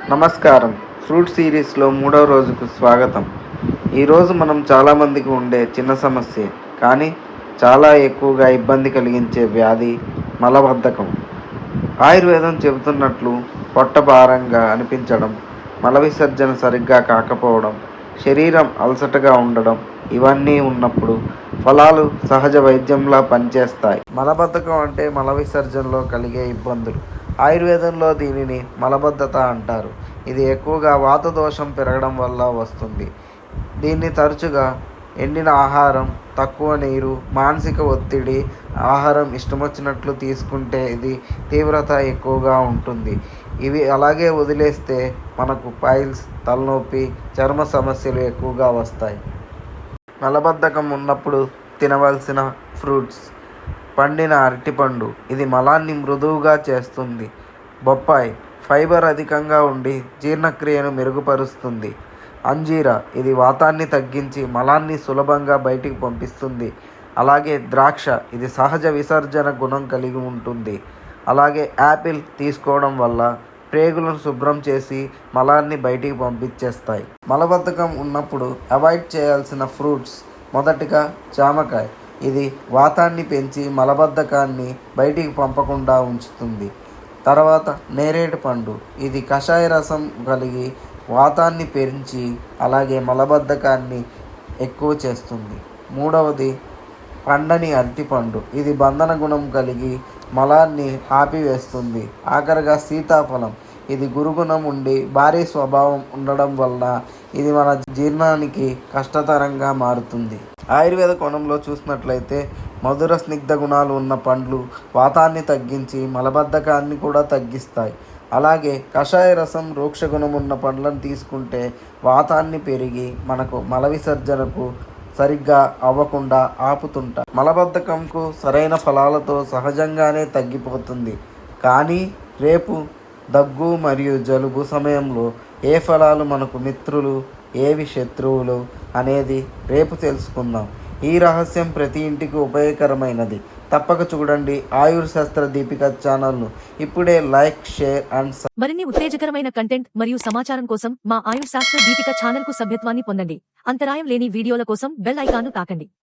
నమస్కారం. ఫ్రూట్ సిరీస్లో మూడవ రోజుకు స్వాగతం. ఈరోజు మనం చాలామందికి ఉండే చిన్న సమస్య కానీ చాలా ఎక్కువగా ఇబ్బంది కలిగించే వ్యాధి మలబద్ధకం. ఆయుర్వేదం చెబుతున్నట్లు పొట్ట భారంగా అనిపించడం, మల విసర్జన సరిగ్గా కాకపోవడం, శరీరం అలసటగా ఉండడం ఇవన్నీ ఉన్నప్పుడు ఫలాలు సహజ వైద్యంలా పనిచేస్తాయి. మలబద్ధకం అంటే మల విసర్జనలో కలిగే ఇబ్బందులు. ఆయుర్వేదంలో దీనిని మలబద్ధత అంటారు. ఇది ఎక్కువగా వాత దోషం పెరగడం వల్ల వస్తుంది. దీన్ని తరచుగా ఎండిన ఆహారం, తక్కువ నీరు, మానసిక ఒత్తిడి, ఆహారం ఇష్టమొచ్చినట్లు తీసుకుంటే ఇది తీవ్రత ఎక్కువగా ఉంటుంది. ఇవి అలాగే వదిలేస్తే మనకు పైల్స్, తలనొప్పి, చర్మ సమస్యలు ఎక్కువగా వస్తాయి. మలబద్ధకం ఉన్నప్పుడు తినవలసిన ఫ్రూట్స్: పండిన అరటిపండు, ఇది మలాన్ని మృదువుగా చేస్తుంది. బొప్పాయి, ఫైబర్ అధికంగా ఉండి జీర్ణక్రియను మెరుగుపరుస్తుంది. అంజీరా, ఇది వాతాన్ని తగ్గించి మలాన్ని సులభంగా బయటికి పంపిస్తుంది. అలాగే ద్రాక్ష, ఇది సహజ విసర్జన గుణం కలిగి ఉంటుంది. అలాగే యాపిల్ తీసుకోవడం వల్ల ప్రేగులను శుభ్రం చేసి మలాన్ని బయటికి పంపించేస్తాయి. మలబద్ధకం ఉన్నప్పుడు అవాయిడ్ చేయాల్సిన ఫ్రూట్స్: మొదటిగా జామకాయ, ఇది వాతాన్ని పెంచి మలబద్ధకాన్ని బయటికి పంపకుండా ఉంచుతుంది. తర్వాత నేరేడు పండు, ఇది కషాయ రసం కలిగి వాతాన్ని పెంచి అలాగే మలబద్ధకాన్ని ఎక్కువ చేస్తుంది. మూడవది పండని అరటిపండు, ఇది బంధన గుణం కలిగి మలాన్ని ఆపివేస్తుంది. ఆఖరిగా సీతాఫలం, ఇది గురుగుణం ఉండి భారీ స్వభావం ఉండడం వలన ఇది మన జీర్ణానికి కష్టతరంగా మారుతుంది. ఆయుర్వేద కోణంలో చూసినట్లయితే మధుర స్నిగ్ధ గుణాలు ఉన్న పండ్లు వాతాన్ని తగ్గించి మలబద్ధకాన్ని కూడా తగ్గిస్తాయి. అలాగే కషాయ రసం రూక్ష గుణం ఉన్న పండ్లను తీసుకుంటే వాతాన్ని పెరిగి మనకు మల విసర్జనకు సరిగ్గా అవ్వకుండా ఆపుతుంటాయి. మలబద్ధకంకు సరైన ఫలాలతో సహజంగానే తగ్గిపోతుంది. కానీ రేపు దగ్గు మరియు జలుబు సమయంలో ఏ ఫలాలు మనకు మిత్రులు, ఏవి శత్రువులు అనేది రేపు తెలుసుకుందాం. ఈ రహస్యం ప్రతి ఇంటికి ఉపయోగకరమైనది. తప్పక చూడండి ఆయుర్ శాస్త్ర దీపిక ఛానల్ను. ఇప్పుడే లైక్, షేర్ అండ్ మరిన్ని ఉత్తేజకరమైన కంటెంట్ మరియు సమాచారం కోసం మా ఆయుర్ శాస్త్ర దీపిక ఛానల్ కు సభ్యత్వాన్ని పొందండి. అంతరాయం లేని వీడియోల కోసం బెల్ ఐకాన్ను తాకండి.